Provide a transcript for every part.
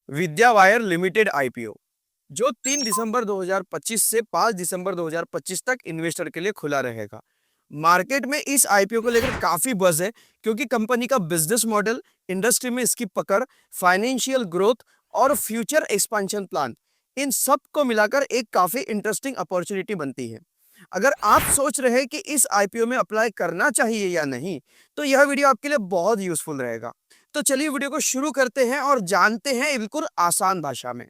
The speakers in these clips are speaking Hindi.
विद्या वायर लिमिटेड आईपीओ जो 3 दिसंबर 2025 से 5 दिसंबर 2025 तक इन्वेस्टर के लिए खुला रहेगा। मार्केट में इस आईपीओ को लेकर काफी बज़ है क्योंकि कंपनी का बिजनेस मॉडल, इंडस्ट्री में इसकी पकड़, फाइनेंशियल ग्रोथ और फ्यूचर एक्सपेंशन प्लान, इन सब को मिलाकर एक काफी इंटरेस्टिंग अपॉर्चुनिटी बनती है। अगर आप सोच रहे हैं कि इस आईपीओ में अप्लाई करना चाहिए या नहीं, तो यह वीडियो आपके लिए बहुत यूजफुल रहेगा। तो चलिए वीडियो को शुरू करते हैं और जानते हैं बिल्कुल आसान भाषा में।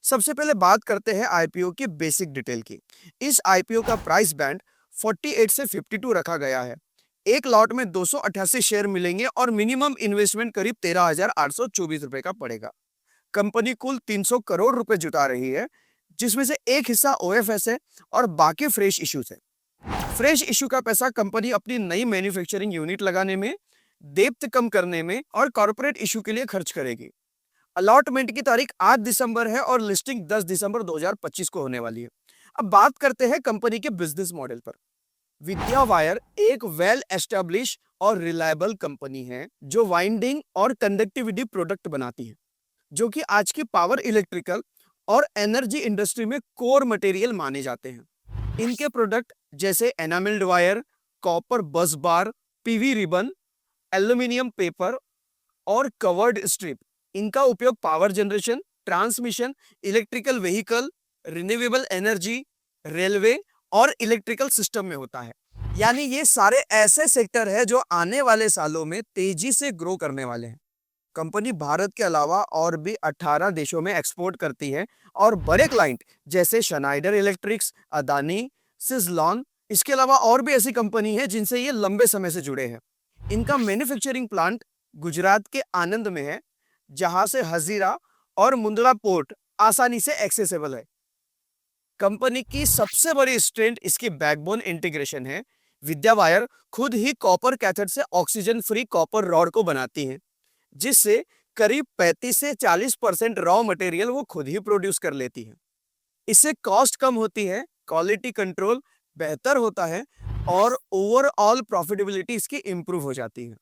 सबसे पहले बात करते हैं आईपीओ की बेसिक डिटेल की। इस आईपीओ का प्राइस बैंड 48 से 52 रखा गया है। एक लॉट में 288 शेयर मिलेंगे और मिनिमम इन्वेस्टमेंट करीब 13,824 रुपए का पड़ेगा। कंपनी कुल 300 करोड़ रुपए जुटा रही है, जिसमें से एक हिस्सा ओएफएस है और बाकी फ्रेश इश्यूज है। फ्रेश इशू का पैसा कंपनी अपनी नई मैन्युफैक्चरिंग यूनिट लगाने में, डेप्थ कम करने में और कॉर्पोरेट इशू के लिए खर्च करेगी। अलॉटमेंट की तारीख 8 दिसंबर है और लिस्टिंग 10 दिसंबर 2025 को होने वाली है। अब बात करते हैं कंपनी के बिजनेस मॉडल पर। विद्या वायर एक वेल एस्टेब्लिश और रिलायबल कंपनी है जो वाइंडिंग और कंडक्टिविटी प्रोडक्ट बनाती है, जो कि आज की पावर इलेक्ट्रिकल और एनर्जी इंडस्ट्री में कोर मटेरियल माने जाते हैं। इनके प्रोडक्ट जैसे एनामिल्ड वायर, कॉपर बस बार, पीवी रिबन, एल्यूमिनियम पेपर और कवर्ड स्ट्रिप, इनका उपयोग power generation, transmission, electrical vehicle, renewable energy, railway और इलेक्ट्रिकल सिस्टम में होता है। यानी ये सारे ऐसे सेक्टर है जो आने वाले सालों में तेजी से ग्रो करने वाले हैं। कंपनी भारत के अलावा और भी 18 देशों में एक्सपोर्ट करती है और बड़े क्लाइंट जैसे शनाइडर इलेक्ट्रिक्स, अदानी, सिजलॉन, इसके अलावा और भी ऐसी कंपनी है जिनसे ये लंबे समय से जुड़े हैं। इनका मैन्युफैक्चरिंग प्लांट गुजरात के आनंद में है, जहां से हजीरा और मुंद्रा पोर्ट आसानी से एक्सेसिबल है। कंपनी की सबसे बड़ी स्ट्रेंथ इसकी बैकबोन इंटीग्रेशन है। विद्या वायर खुद ही कॉपर कैथोड से ऑक्सीजन फ्री कॉपर रॉड को बनाती है, जिससे करीब 35 से 40% रॉ मटेरियल वो खुद ही प्रोड्यूस कर लेती है। इससे कॉस्ट कम होती है, क्वालिटी कंट्रोल बेहतर होता है और ओवरऑल प्रॉफिटेबिलिटी इसकी इंप्रूव हो जाती है।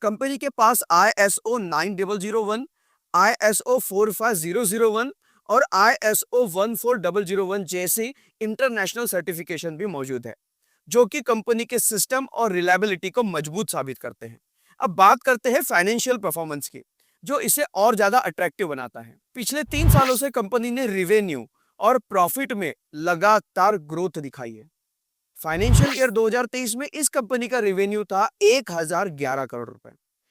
कंपनी के पास ISO 9001, ISO 45001 और ISO 14001 जैसी इंटरनेशनल सर्टिफिकेशन भी मौजूद है, जो कि कंपनी के सिस्टम और रिलायबिलिटी को मजबूत साबित करते हैं। अब बात करते हैं फाइनेंशियल परफॉर्मेंस की, जो इसे और ज्यादा अट्रैक्टिव बनाता है। पिछले 3 सालों से कंपनी ने रिवेन्यू और प्रॉफिट में लगातार ग्रोथ दिखाई है। फाइनेंशियल ईयर 2023 में इस कंपनी का रेवेन्यू था 1011 करोड़ रुपए।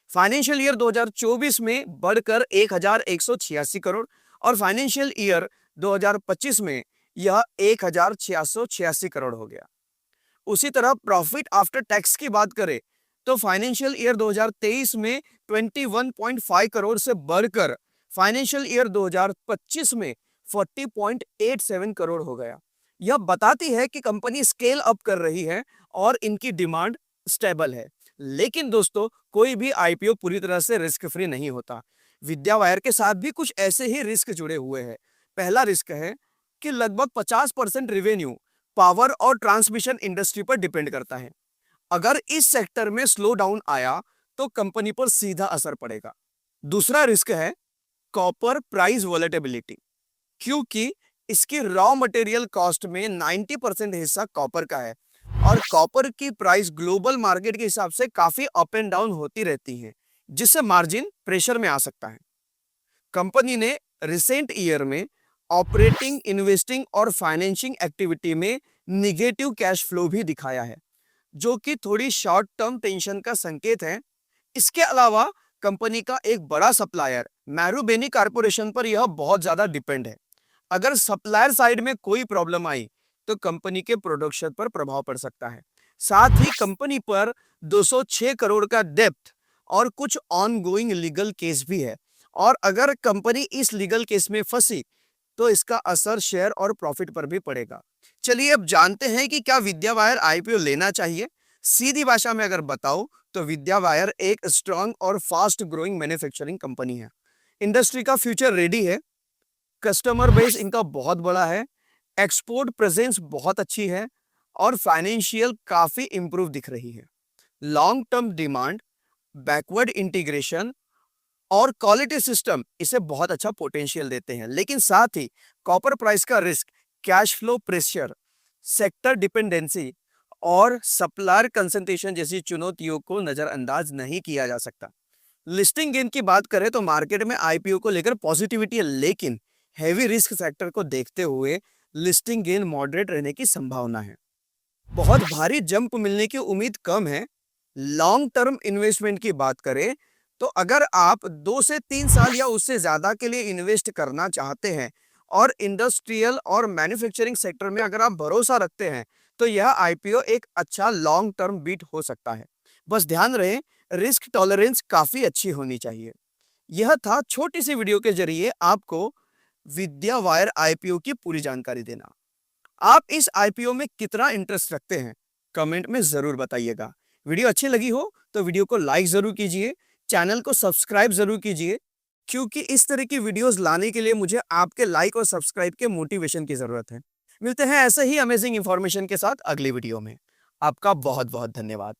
फाइनेंशियल ईयर 2024 में बढ़कर 1186 करोड़ और फाइनेंशियल ईयर 2025 में यह 1686 करोड़ हो गया। उसी तरह प्रॉफिट आफ्टर टैक्स की बात करें तो फाइनेंशियल ईयर 2023 में 21.5 करोड़ से बढ़कर फाइनेंशियल ईयर 2025 में 40.87 करोड़ हो गया। यह बताती है कि कंपनी स्केल अप कर रही है और इनकी डिमांड स्टेबल है। लेकिन दोस्तों, कोई भी आईपीओ पूरी तरह से रिस्क फ्री नहीं होता। विद्या वायर के साथ भी कुछ ऐसे ही रिस्क जुड़े हुए हैं। पहला रिस्क है कि लगभग 50% रेवेन्यू पावर और ट्रांसमिशन इंडस्ट्री पर डिपेंड करता है। अगर इस सेक्टर में स्लो डाउन आया तो कंपनी पर सीधा असर पड़ेगा। दूसरा रिस्क है कॉपर प्राइस वोलेटिलिटी, क्योंकि इसकी रॉ मटेरियल कॉस्ट में 90% हिस्सा कॉपर का है और कॉपर की प्राइस ग्लोबल मार्केट के हिसाब से काफी अप एंड डाउन होती रहती है, जिससे मार्जिन प्रेशर में आ सकता है। कंपनी ने रिसेंट ईयर में ऑपरेटिंग, इन्वेस्टिंग और फाइनेंसिंग एक्टिविटी में निगेटिव कैश फ्लो भी दिखाया है, जो कि थोड़ी शॉर्ट टर्म टेंशन का संकेत है। इसके अलावा कंपनी का एक बड़ा सप्लायर मैरूबेनी कारपोरेशन पर यह बहुत ज्यादा डिपेंड है। अगर सप्लायर साइड में कोई प्रॉब्लम आई तो कंपनी के प्रोडक्शन पर प्रभाव पड़ सकता है। साथ ही कंपनी पर 206 करोड़ का डेप्थ और कुछ ऑनगोइंग लीगल केस भी है, और अगर कंपनी इस लीगल केस में फंसी तो इसका असर शेयर और प्रॉफिट पर भी पड़ेगा। चलिए अब जानते हैं कि क्या विद्या वायर आईपीओ लेना चाहिए। सीधी भाषा में अगर बताओ तो विद्या वायर एक स्ट्रांग और फास्ट ग्रोइंग मैन्युफैक्चरिंग कंपनी है। इंडस्ट्री का फ्यूचर रेडी है, कस्टमर बेस इनका बहुत बड़ा है, एक्सपोर्ट प्रेजेंस बहुत अच्छी है और फाइनेंशियल काफी इंप्रूव दिख रही है। Long term demand, backward integration और क्वालिटी सिस्टम इसे बहुत अच्छा पोटेंशियल देते हैं। लेकिन साथ ही कॉपर प्राइस का risk, cash flow pressure, sector dependency और सप्लायर कंसंट्रेशन जैसी चुनौतियों को नजरअंदाज नहीं किया जा सकता। लिस्टिंग गेन की बात करें तो मार्केट में आईपीओ को लेकर पॉजिटिविटी है, लेकिन हैवी रिस्क फैक्टर को देखते हुए लिस्टिंग गेन मॉडरेट रहने की संभावना है। बहुत भारी जंप मिलने की उम्मीद कम है। लॉन्ग टर्म इन्वेस्टमेंट की बात करें तो अगर आप 2 से 3 साल या उससे ज्यादा के लिए इन्वेस्ट करना चाहते हैं और इंडस्ट्रियल और मैन्युफैक्चरिंग सेक्टर में अगर आप भरोसा रखते हैं तो यह आईपीओ एक अच्छा लॉन्ग टर्म बीट हो सकता है। बस ध्यान रहे, रिस्क टॉलरेंस काफी अच्छी होनी चाहिए। यह था छोटी सी वीडियो के जरिए आपको विद्या वायर आईपीओ की पूरी जानकारी देना। आप इस आईपीओ में कितना इंटरेस्ट रखते हैं कमेंट में जरूर बताइएगा। वीडियो अच्छी लगी हो तो वीडियो को लाइक जरूर कीजिए, चैनल को सब्सक्राइब जरूर कीजिए, क्योंकि इस तरह की वीडियोस लाने के लिए मुझे आपके लाइक और सब्सक्राइब के मोटिवेशन की जरूरत है। मिलते हैं ऐसे ही अमेजिंग इंफॉर्मेशन के साथ अगली वीडियो में। आपका बहुत बहुत धन्यवाद।